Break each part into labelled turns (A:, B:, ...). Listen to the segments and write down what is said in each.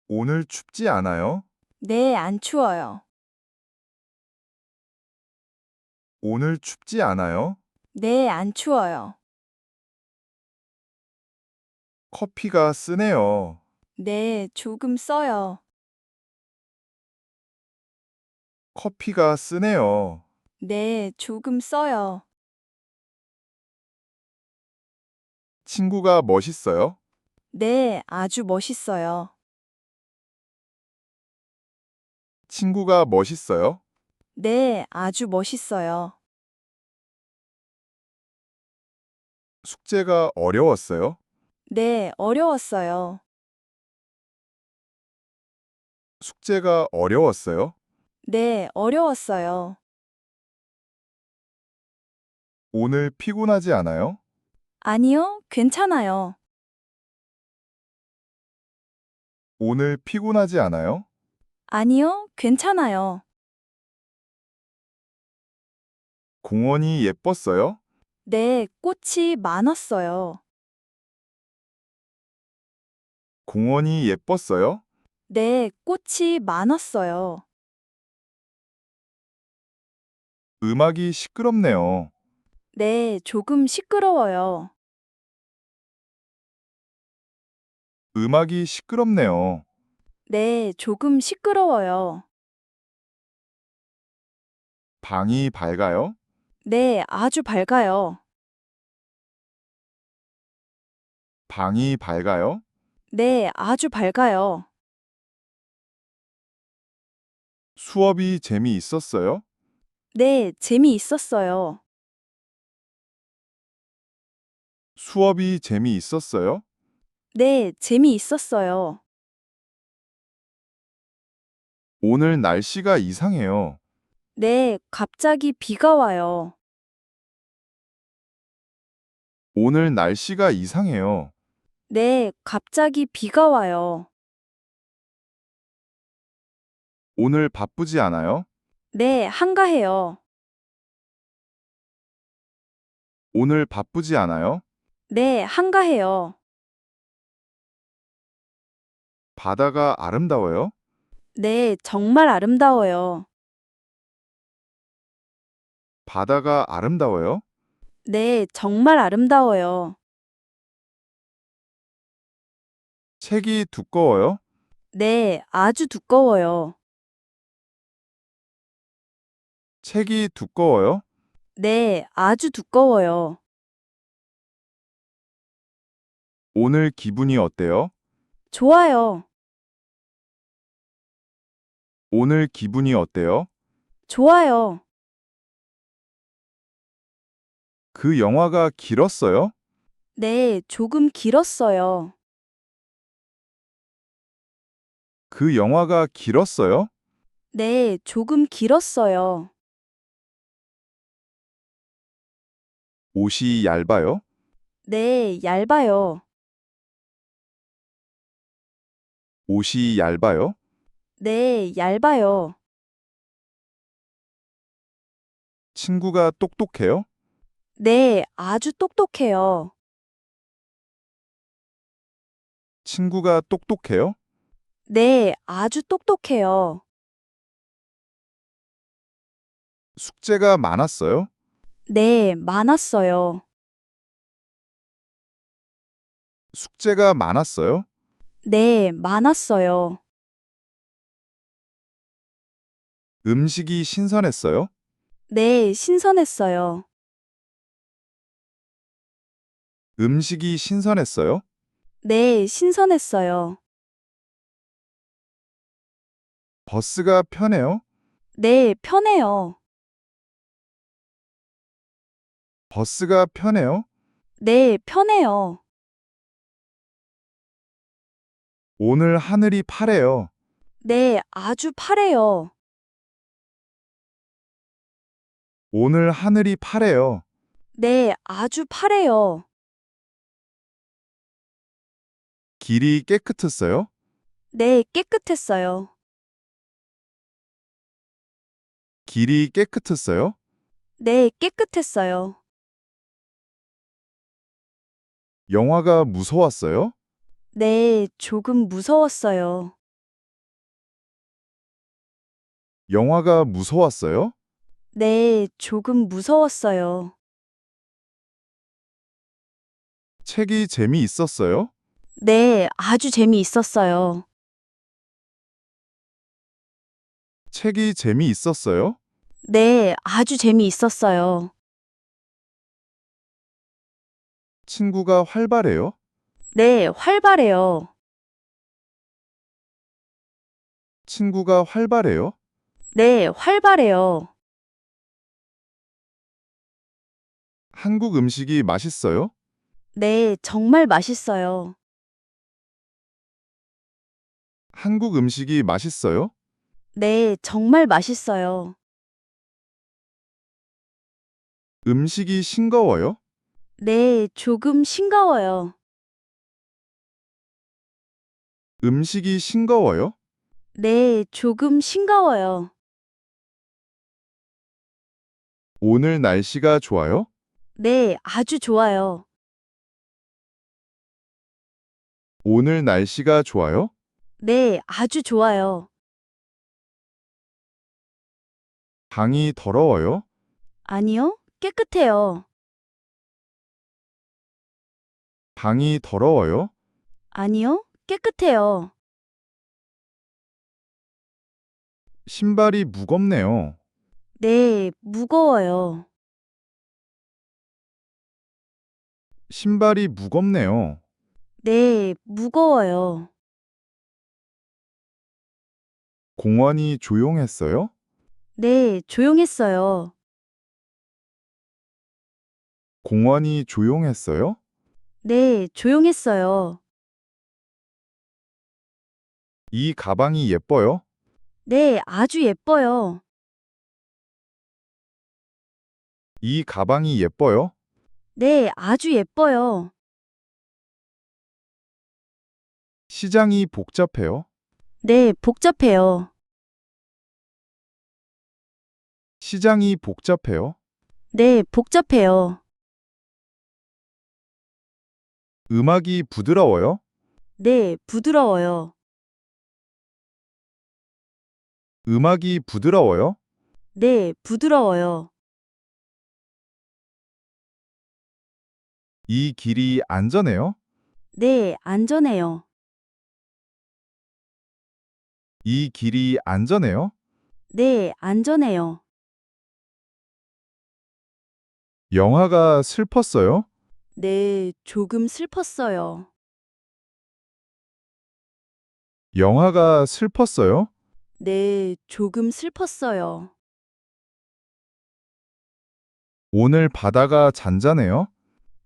A: 오늘 춥지 않아요?
B: 네, 안 추워요.
A: 오늘 춥지 않아요?
B: 네, 안 추워요.
A: 커피가 쓰네요.
B: 네, 조금 써요.
A: 커피가 쓰네요.
B: 네, 조금 써요.
A: 친구가 멋있어요?
B: 네, 아주 멋있어요.
A: 친구가 멋있어요?
B: 네, 아주 멋있어요.
A: 숙제가 어려웠어요?
B: 네, 어려웠어요.
A: 숙제가 어려웠어요?
B: 네, 어려웠어요.
A: 오늘 피곤하지 않아요?
B: 아니요, 괜찮아요.
A: 오늘 피곤하지 않아요?
B: 아니요, 괜찮아요.
A: 공원이 예뻤어요?
B: 네, 꽃이 많았어요.
A: 공원이 예뻤어요?
B: 네, 꽃이 많았어요.
A: 음악이 시끄럽네요.
B: 네, 조금 시끄러워요.
A: 음악이 시끄럽네요.
B: 네, 조금 시끄러워요.
A: 방이 밝아요?
B: 네, 아주 밝아요.
A: 방이 밝아요?
B: 네, 아주 밝아요.
A: 수업이 재미있었어요?
B: 네, 재미있었어요.
A: 수업이 재미있었어요?
B: 네, 재미있었어요.
A: 오늘 날씨가 이상해요.
B: 네, 갑자기 비가 와요.
A: 오늘 날씨가 이상해요.
B: 네, 갑자기 비가 와요.
A: 오늘 바쁘지 않아요?
B: 네, 한가해요.
A: 오늘 바쁘지 않아요?
B: 네, 한가해요.
A: 바다가 아름다워요?
B: 네, 정말 아름다워요.
A: 바다가 아름다워요?
B: 네, 정말 아름다워요.
A: 책이 두꺼워요?
B: 네, 아주 두꺼워요.
A: 책이 두꺼워요?
B: 네, 아주 두꺼워요.
A: 오늘 기분이 어때요?
B: 좋아요.
A: 오늘 기분이 어때요?
B: 좋아요.
A: 그 영화가 길었어요?
B: 네, 조금 길었어요.
A: 그 영화가 길었어요?
B: 네, 조금 길었어요.
A: 옷이 얇아요?
B: 네, 얇아요.
A: 옷이 얇아요?
B: 네, 얇아요.
A: 친구가 똑똑해요?
B: 네, 아주 똑똑해요.
A: 친구가 똑똑해요?
B: 네, 아주 똑똑해요.
A: 숙제가 많았어요?
B: 네, 많았어요.
A: 숙제가 많았어요?
B: 네, 많았어요.
A: 음식이 신선했어요?
B: 네, 신선했어요.
A: 음식이 신선했어요?
B: 네, 신선했어요.
A: 버스가 편해요?
B: 네, 편해요.
A: 버스가 편해요?
B: 네, 편해요.
A: 오늘 하늘이 파래요.
B: 네, 아주 파래요.
A: 오늘 하늘이 파래요.
B: 네, 아주 파래요.
A: 길이 깨끗했어요?
B: 네, 깨끗했어요.
A: 길이 깨끗했어요?
B: 네, 깨끗했어요.
A: 영화가 무서웠어요?
B: 네, 조금 무서웠어요.
A: 영화가 무서웠어요?
B: 네, 조금 무서웠어요.
A: 책이 재미있었어요?
B: 네, 아주 재미있었어요.
A: 책이 재미있었어요?
B: 네, 아주 재미있었어요.
A: 친구가 활발해요?
B: 네, 활발해요.
A: 친구가 활발해요?
B: 네, 활발해요.
A: 한국 음식이 맛있어요?
B: 네, 정말 맛있어요.
A: 한국 음식이 맛있어요?
B: 네, 정말 맛있어요.
A: 음식이 싱거워요?
B: 네, 조금 싱거워요.
A: 음식이 싱거워요?
B: 네, 조금 싱거워요.
A: 오늘 날씨가 좋아요?
B: 네, 아주 좋아요.
A: 오늘 날씨가 좋아요?
B: 네, 아주 좋아요.
A: 방이 더러워요?
B: 아니요, 깨끗해요.
A: 방이 더러워요?
B: 아니요, 깨끗해요.
A: 신발이 무겁네요.
B: 네, 무거워요.
A: 신발이 무겁네요.
B: 네, 무거워요.
A: 공원이 조용했어요?
B: 네, 조용했어요.
A: 공원이 조용했어요?
B: 네, 조용했어요.
A: 이 가방이 예뻐요?
B: 네, 아주 예뻐요.
A: 이 가방이 예뻐요?
B: 네, 아주 예뻐요.
A: 시장이 복잡해요?
B: 네, 복잡해요.
A: 시장이 복잡해요?
B: 네, 복잡해요.
A: 음악이 부드러워요?
B: 네, 부드러워요.
A: 음악이 부드러워요?
B: 네, 부드러워요.
A: 이 길이 안전해요?
B: 네, 안전해요.
A: 이 길이 안전해요?
B: 네, 안전해요.
A: 영화가 슬펐어요?
B: 네, 조금 슬펐어요.
A: 영화가 슬펐어요?
B: 네, 조금 슬펐어요.
A: 오늘 바다가 잔잔해요?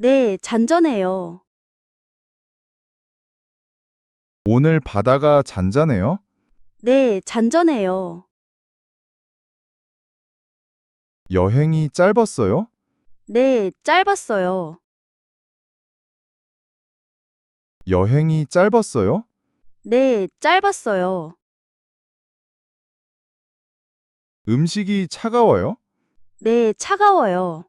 B: 네, 잔잔해요.
A: 오늘 바다가 잔잔해요?
B: 네, 잔잔해요.
A: 여행이 짧았어요?
B: 네, 짧았어요.
A: 여행이 짧았어요?
B: 네, 짧았어요.
A: 음식이 차가워요?
B: 네, 차가워요.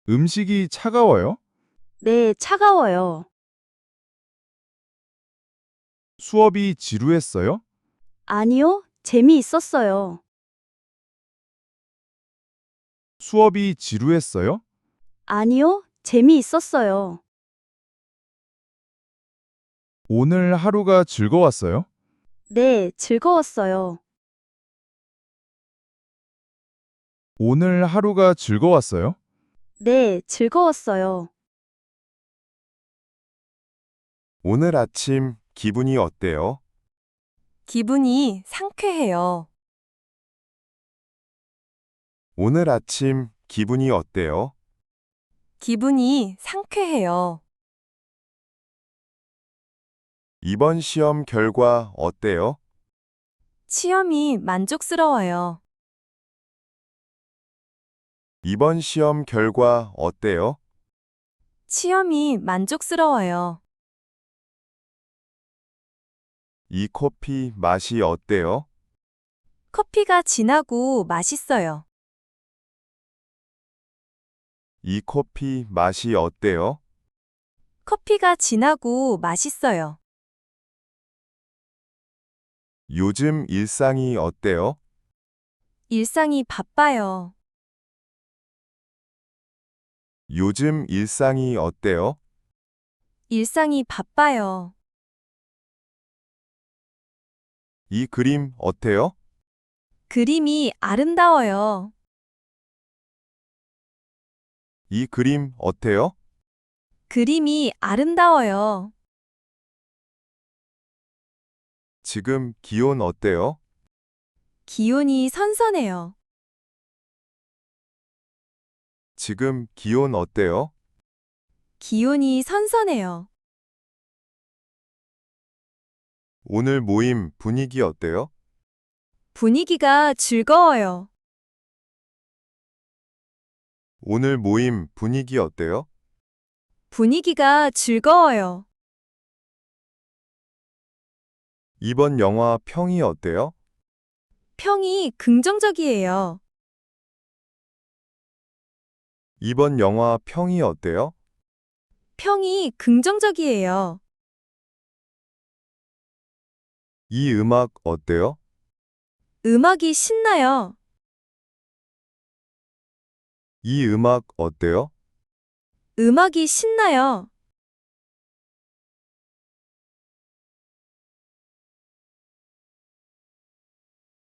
A: 음식이 차가워요?
B: 네, 차가워요.
A: 수업이 지루했어요?
B: 아니요, 재미있었어요.
A: 수업이 지루했어요?
B: 아니요, 재미있었어요.
A: 오늘 하루가 즐거웠어요?
B: 네, 즐거웠어요.
A: 오늘 하루가 즐거웠어요?
B: 네, 즐거웠어요.
C: 오늘 아침 기분이 어때요?
D: 기분이 상쾌해요.
C: 오늘 아침 기분이 어때요?
D: 기분이 상쾌해요.
C: 이번 시험 결과 어때요?
D: 시험이 만족스러워요.
C: 이번 시험 결과 어때요?
D: 시험이 만족스러워요.
C: 이 커피 맛이 어때요?
D: 커피가 진하고 맛있어요.
C: 이 커피 맛이 어때요?
D: 커피가 진하고 맛있어요.
C: 요즘 일상이 어때요?
D: 일상이 바빠요.
C: 요즘 일상이 어때요?
D: 일상이 바빠요.
C: 이 그림 어때요?
D: 그림이 아름다워요.
C: 이 그림 어때요?
D: 그림이 아름다워요.
C: 지금 기온 어때요?
D: 기온이 선선해요.
C: 지금 기온 어때요?
D: 기온이 선선해요.
C: 오늘 모임 분위기 어때요?
D: 분위기가 즐거워요.
C: 오늘 모임 분위기 어때요?
D: 분위기가 즐거워요.
C: 이번 영화 평이 어때요?
D: 평이 긍정적이에요.
C: 이번 영화 평이 어때요?
D: 평이 긍정적이에요.
C: 이 음악 어때요?
D: 음악이 신나요.
C: 이 음악 어때요?
D: 음악이 신나요.